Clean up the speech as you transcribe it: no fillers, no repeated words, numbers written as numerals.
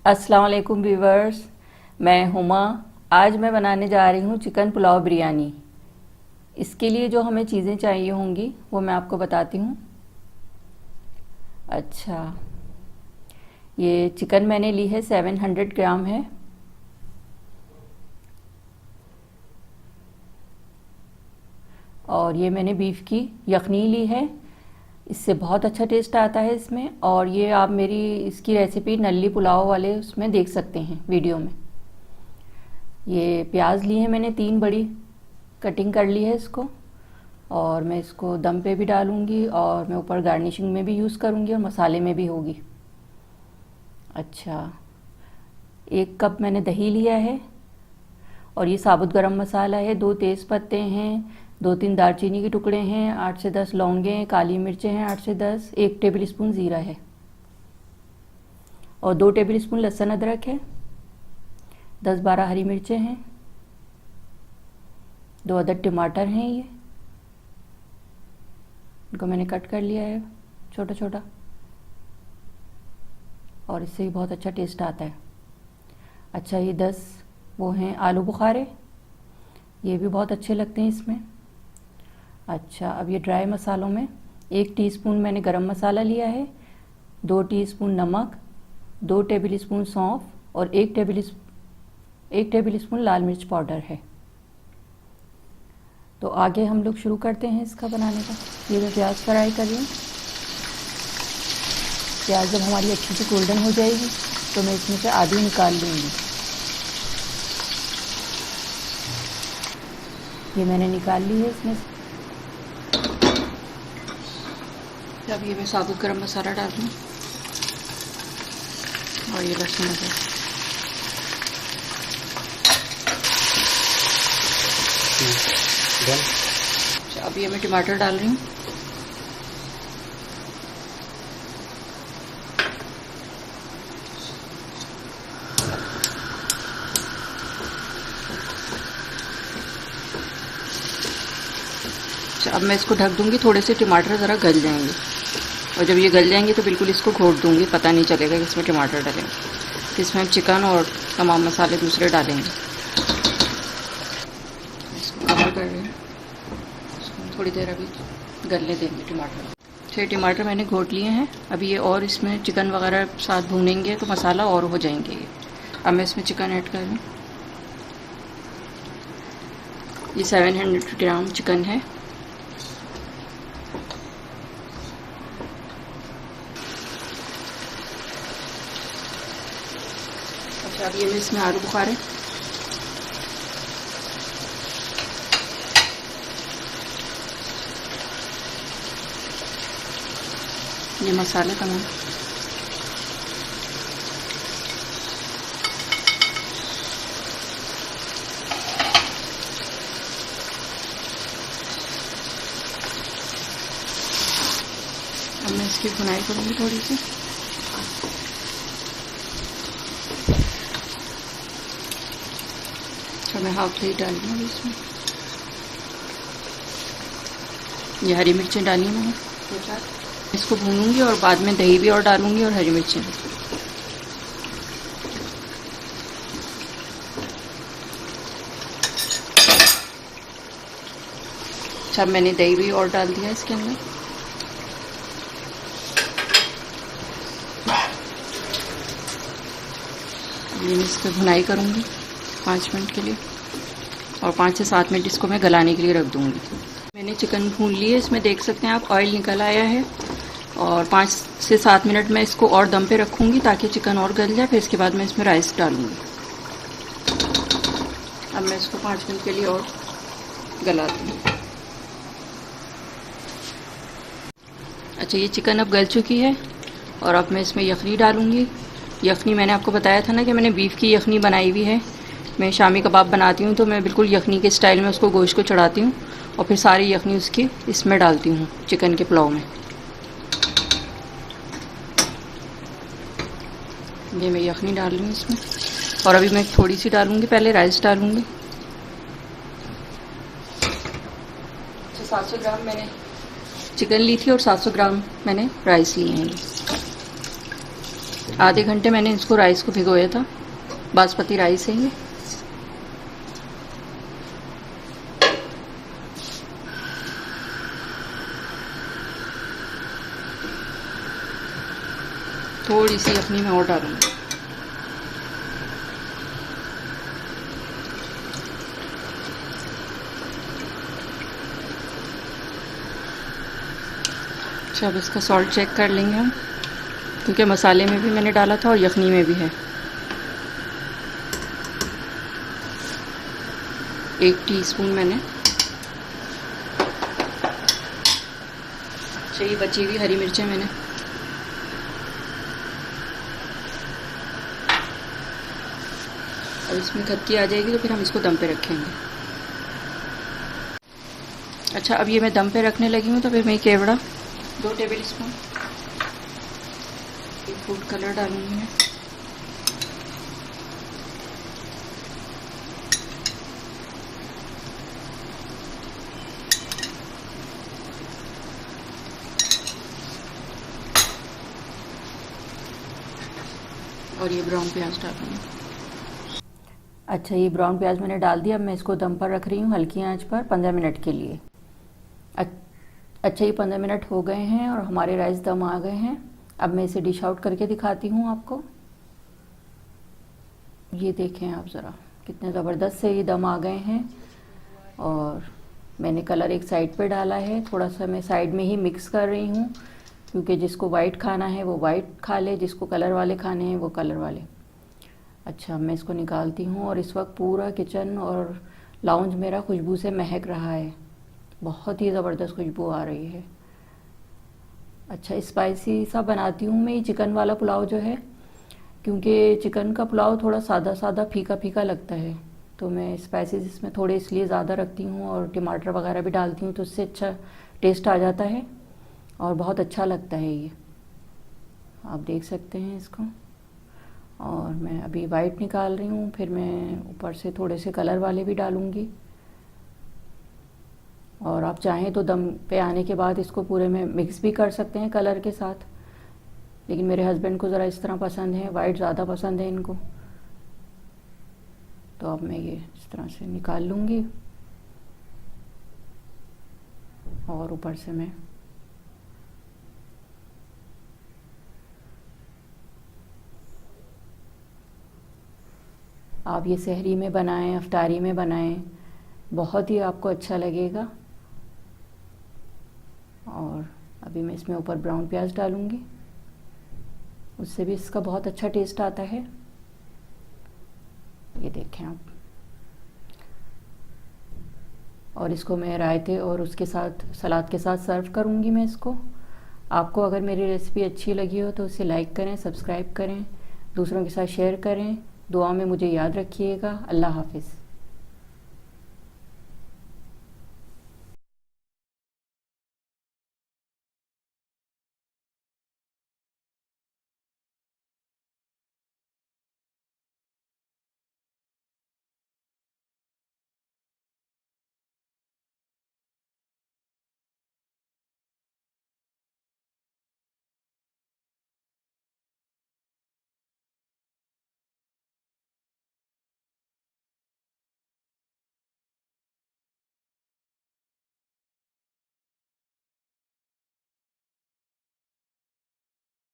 अस्सलाम वालेकुम व्यूवर्स, मैं हुमा। आज मैं बनाने जा रही हूँ चिकन पुलाव बिरयानी। इसके लिए जो हमें चीज़ें चाहिए होंगी वो मैं आपको बताती हूँ। अच्छा, ये चिकन मैंने ली है 700 ग्राम है। और ये मैंने बीफ की यखनी ली है, इससे बहुत अच्छा टेस्ट आता है इसमें। और ये आप मेरी इसकी रेसिपी नल्ली पुलाव वाले उसमें देख सकते हैं वीडियो में। ये प्याज लिए हैं मैंने 3 बड़ी, कटिंग कर ली है इसको। और मैं इसको दम पे भी डालूंगी और मैं ऊपर गार्निशिंग में भी यूज़ करूंगी और मसाले में भी होगी। अच्छा, 1 कप मैंने दही लिया है। और ये साबुत गरम मसाला है, 2 तेज़ पत्ते हैं, 2-3 दालचीनी के टुकड़े हैं, 8 से 10 लौंगे, काली मिर्चें हैं 8 से 10, 1 टेबल स्पून ज़ीरा है और 2 टेबल स्पून लहसुन अदरक है, 10-12 हरी मिर्चें हैं, 2 अदद टमाटर हैं। ये इनको मैंने कट कर लिया है छोटा छोटा, और इससे ही बहुत अच्छा टेस्ट आता है। अच्छा, ये 10 वो हैं आलू बुखारे, ये भी बहुत अच्छे लगते हैं इसमें। अच्छा, अब ये ड्राई मसालों में 1 टीस्पून मैंने गरम मसाला लिया है, 2 टीस्पून नमक, 2 टेबल स्पून सौंफ और 1 टेबल स्पून लाल मिर्च पाउडर है। तो आगे हम लोग शुरू करते हैं इसका बनाने का। ये मैं प्याज फ्राई कर रही हूँ। प्याज जब हमारी अच्छी सी गोल्डन हो जाएगी तो मैं इसमें से आधी निकाल लूँगी। ये मैंने निकाल ली है इसमें से। अब ये मैं साबुत गरम मसाला डाल दूँ और ये लहसुन अदरक। अच्छा, अब ये मैं टमाटर डाल रही हूँ। अब मैं इसको ढक दूंगी, थोड़े से टमाटर ज़रा गल जाएंगे और जब ये गल जाएंगे तो बिल्कुल इसको घोट दूंगी, पता नहीं चलेगा कि इसमें टमाटर डले। तो इसमें हम चिकन और तमाम मसाले दूसरे डालेंगे। इसको कवर कर रहे हैं, इसको थोड़ी देर अभी गलने देंगे टमाटर। 6 टमाटर मैंने घोट लिए हैं। अभी ये और इसमें चिकन वगैरह साथ भूनेंगे तो मसाला और हो जाएंगे ये। अब मैं इसमें चिकन ऐड कर रही हूँ। ये 700 ग्राम चिकन है। अच्छा, अब ये मैं इसमें आलू बुखारे, ये मसाले तमाम, अब मैं इसकी भुनाई करूँगी थोड़ी सी। अच्छा, मैं हाफ दही डाल दूँगी इसमें। ये हरी मिर्चें डाली मैंने 2-4, इसको भूनूंगी और बाद में दही भी और डालूंगी और हरी मिर्चें भी। अच्छा, मैंने दही भी और डाल दिया इसके अंदर। ये मैं इस पर भुनाई करूँगी 5 मिनट के लिए और 5 से 7 मिनट इसको मैं गलाने के लिए रख दूँगी। मैंने चिकन भून ली है, इसमें देख सकते हैं आप ऑयल निकल आया है। और 5 से 7 मिनट मैं इसको और दम पे रखूँगी ताकि चिकन और गल जाए। फिर इसके बाद मैं इसमें राइस डालूँगी। अब मैं इसको 5 मिनट के लिए और गला दूँगी। अच्छा, ये चिकन अब गल चुकी है और अब मैं इसमें यखनी डालूँगी। यखनी मैंने आपको बताया था ना कि मैंने बीफ की यखनी बनाई हुई है। मैं शामी कबाब बनाती हूँ तो मैं बिल्कुल यखनी के स्टाइल में उसको गोश्त को चढ़ाती हूँ और फिर सारी यखनी उसकी इसमें डालती हूँ चिकन के पुलाव में। ये मैं यखनी डाल रही हूँ इसमें और अभी मैं थोड़ी सी डालूँगी, पहले राइस डालूँगी। 700 ग्राम मैंने चिकन ली थी और 700 ग्राम मैंने राइस लिए हैं। आधे घंटे मैंने इसको राइस को भिगोया था, बासमती राइस है ये। थोड़ी सी अपनी मैं और डालूंगी। अच्छा, अब इसका सॉल्ट चेक कर लेंगे हम, क्योंकि मसाले में भी मैंने डाला था और यखनी में भी है। 1 टीस्पून मैंने चाहिए बची हुई हरी मिर्चें मैंने, और इसमें खदकी आ जाएगी तो फिर हम इसको दम पे रखेंगे। अच्छा, अब ये मैं दम पे रखने लगी हूँ, तो फिर मैं केवड़ा 2 टेबल स्पून फूड कलर डालूंगी मैं। और ये ब्राउन प्याज डालूंगी। अच्छा, ये ब्राउन प्याज मैंने डाल दिया। अब मैं इसको दम पर रख रही हूँ हल्की आंच पर 15 मिनट के लिए। अच्छा, ये 15 मिनट हो गए हैं और हमारे राइस दम आ गए हैं। अब मैं इसे डिश आउट करके दिखाती हूँ आपको। ये देखें आप ज़रा, कितने ज़बरदस्त से ये दम आ गए हैं। और मैंने कलर एक साइड पे डाला है, थोड़ा सा मैं साइड में ही मिक्स कर रही हूँ, क्योंकि जिसको वाइट खाना है वो वाइट खा ले, जिसको कलर वाले खाने हैं वो कलर वाले। अच्छा, मैं इसको निकालती हूँ और इस वक्त पूरा किचन और लाउंज मेरा खुशबू से महक रहा है। बहुत ही ज़बरदस्त खुशबू आ रही है। अच्छा, स्पाइसी सा बनाती हूँ मैं ये चिकन वाला पुलाव जो है, क्योंकि चिकन का पुलाव थोड़ा सादा सादा फीका फीका लगता है, तो मैं स्पाइसेस इसमें थोड़े इसलिए ज़्यादा रखती हूँ और टमाटर वगैरह भी डालती हूँ, तो उससे अच्छा टेस्ट आ जाता है और बहुत अच्छा लगता है ये। आप देख सकते हैं इसको। और मैं अभी वाइट निकाल रही हूँ, फिर मैं ऊपर से थोड़े से कलर वाले भी डालूँगी। और आप चाहें तो दम पे आने के बाद इसको पूरे में मिक्स भी कर सकते हैं कलर के साथ, लेकिन मेरे हस्बैंड को ज़रा इस तरह पसंद है, वाइट ज़्यादा पसंद है इनको। तो अब मैं ये इस तरह से निकाल लूँगी और ऊपर से मैं आप ये सहरी में बनाएं, अफ्तारी में बनाएं, बहुत ही आपको अच्छा लगेगा। और अभी मैं इसमें ऊपर ब्राउन प्याज डालूँगी, उससे भी इसका बहुत अच्छा टेस्ट आता है। ये देखें आप। और इसको मैं रायते और उसके साथ सलाद के साथ सर्व करूँगी मैं इसको। आपको अगर मेरी रेसिपी अच्छी लगी हो तो उसे लाइक करें, सब्सक्राइब करें, दूसरों के साथ शेयर करें। दुआ में मुझे याद रखिएगा। अल्लाह हाफ़िज़।